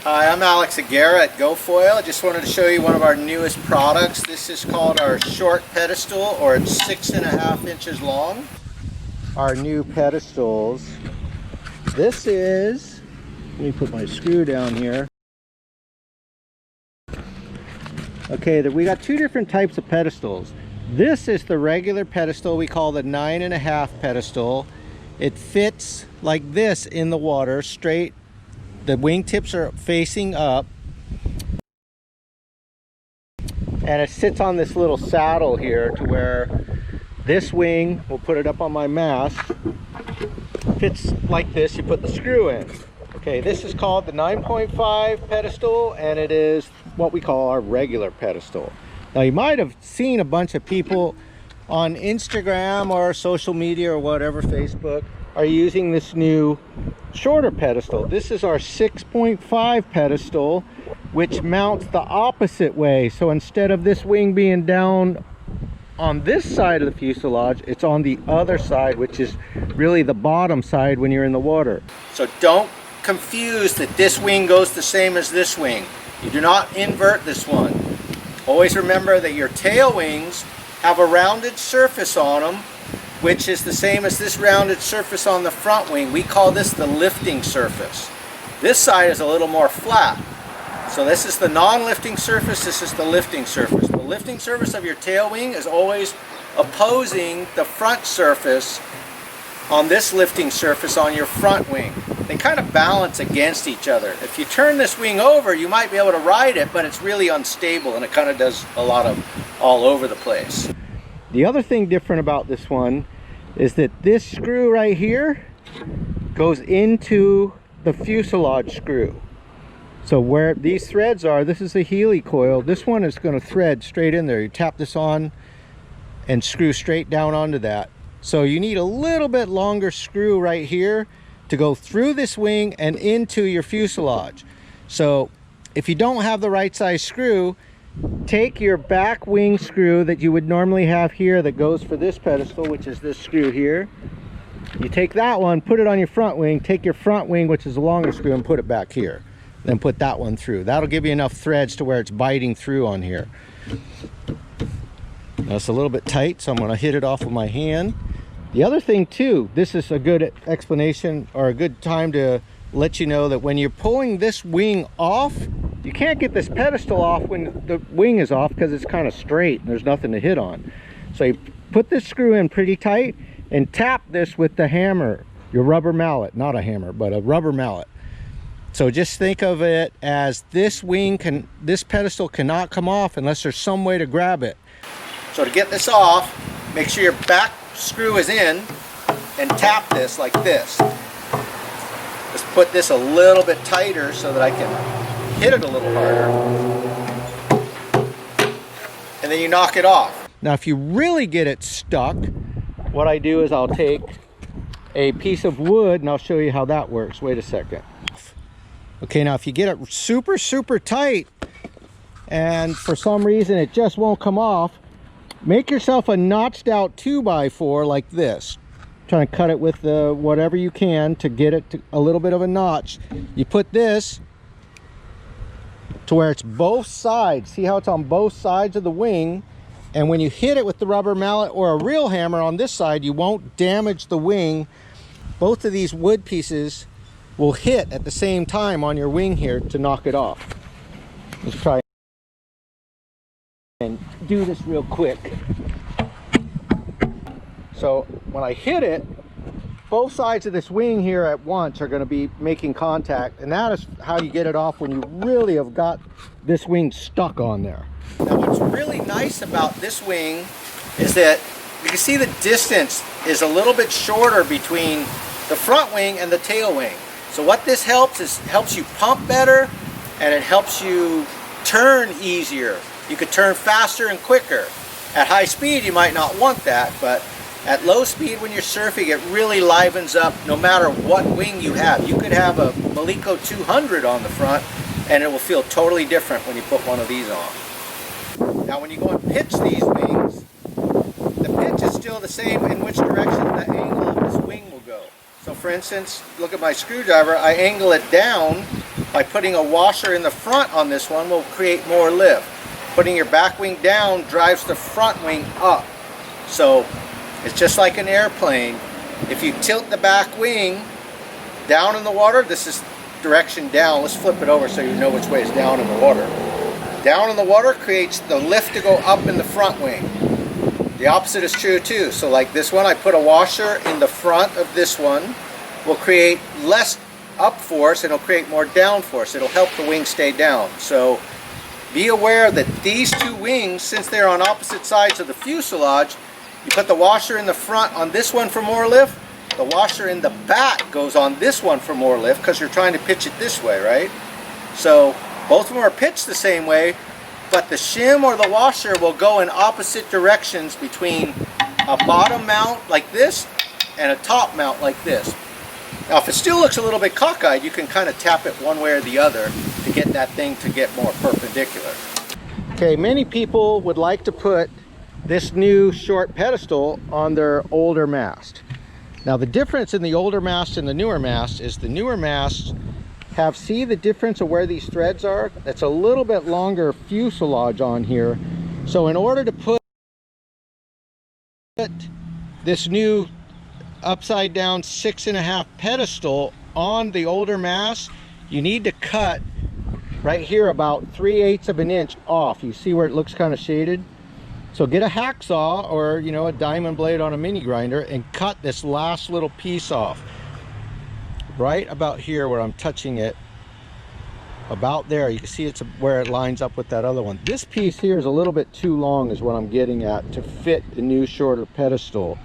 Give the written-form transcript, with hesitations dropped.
Hi, I'm Alex Aguirre at GoFoil. I just wanted to show you one of our newest products. This is called our short pedestal, or it's 6.5 inches long. Our new pedestals. This is, let me put my screw down here. Okay, we got two different types of pedestals. This is the regular pedestal we call the 9.5 pedestal. It fits like this in the water, straight. The wingtips are facing up, and it sits on this little saddle here to where this wing, we'll put it up on my mast, fits like this. You put the screw in. Okay, this is called the 9.5 pedestal, and it is what we call our regular pedestal. Now you might have seen a bunch of people on Instagram or social media or whatever, Facebook, are using this new shorter pedestal. This is our 6.5 pedestal, which mounts the opposite way. So instead of this wing being down on this side of the fuselage, it's on the other side, which is really the bottom side when you're in the water. So don't confuse that this wing goes the same as this wing. You do not invert this one. Always remember that your tail wings have a rounded surface on them, which is the same as this rounded surface on the front wing. We call this the lifting surface. This side is a little more flat. So this is the non-lifting surface, this is the lifting surface. The lifting surface of your tail wing is always opposing the front surface on this lifting surface on your front wing. They kind of balance against each other. If you turn this wing over, you might be able to ride it, but it's really unstable and it kind of does a lot of all over the place. The other thing different about this one is that this screw right here goes into the fuselage screw. So where these threads are, this is a Healy coil. This one is going to thread straight in there. You tap this on and screw straight down onto that. So you need a little bit longer screw right here to go through this wing and into your fuselage. So if you don't have the right size screw, take your back wing screw that you would normally have here that goes for this pedestal, which is this screw here. You take that one, put it on your front wing, take your front wing, which is a longer screw, and put it back here. Then put that one through. That'll give you enough threads to where it's biting through on here. Now it's a little bit tight, so I'm going to hit it off with my hand. The other thing too, this is a good explanation or a good time to let you know that when you're pulling this wing off, you can't get this pedestal off when the wing is off because it's kind of straight and there's nothing to hit on. So you put this screw in pretty tight and tap this with the hammer, your rubber mallet, not a hammer, but a rubber mallet. So just think of it as this pedestal cannot come off unless there's some way to grab it. So to get this off, make sure your back screw is in and tap this like this. Just put this a little bit tighter so that I can hit it a little harder, and then you knock it off. Now if you really get it stuck, what I do is I'll take a piece of wood and I'll show you how that works. Wait a second. Okay, now if you get it super tight and for some reason it just won't come off, make yourself a notched out 2x4 like this. Trying to cut it with whatever you can to get it to a little bit of a notch. You put this to where it's both sides. See how it's on both sides of the wing, and when you hit it with the rubber mallet or a real hammer on this side, you won't damage the wing. Both of these wood pieces will hit at the same time on your wing here to knock it off. Let's try and do this real quick. So when I hit it, both sides of this wing here at once are going to be making contact, and that is how you get it off when you really have got this wing stuck on there. Now what's really nice about this wing is that you can see the distance is a little bit shorter between the front wing and the tail wing. So what this helps is helps you pump better, and it helps you turn easier. You could turn faster and quicker. At high speed you might not want that, but at low speed when you're surfing, it really livens up no matter what wing you have. You could have a Maliko 200 on the front and it will feel totally different when you put one of these on. Now when you go and pitch these wings, the pitch is still the same in which direction the angle of this wing will go. So for instance, look at my screwdriver, I angle it down by putting a washer in the front on this one will create more lift. Putting your back wing down drives the front wing up. So it's just like an airplane. If you tilt the back wing down in the water, this is direction down. Let's flip it over so you know which way is down in the water. Down in the water creates the lift to go up in the front wing. The opposite is true too. So like this one, I put a washer in the front of this one, will create less up force and it'll create more down force. It'll help the wing stay down. So be aware that these two wings, since they're on opposite sides of the fuselage, you put the washer in the front on this one for more lift, the washer in the back goes on this one for more lift because you're trying to pitch it this way, right? So both of them are pitched the same way, but the shim or the washer will go in opposite directions between a bottom mount like this and a top mount like this. Now if it still looks a little bit cockeyed, you can kind of tap it one way or the other to get that thing to get more perpendicular. Okay, many people would like to put this new short pedestal on their older mast. Now the difference in the older mast and the newer mast is the newer masts have, see the difference of where these threads are? That's a little bit longer fuselage on here. So in order to put this new upside down 6.5 pedestal on the older mast, you need to cut right here about 3/8 of an inch off. You see where it looks kind of shaded? So get a hacksaw or, you know, a diamond blade on a mini grinder and cut this last little piece off. Right about here where I'm touching it, about there, you can see it's where it lines up with that other one. This piece here is a little bit too long is what I'm getting at to fit the new shorter pedestal.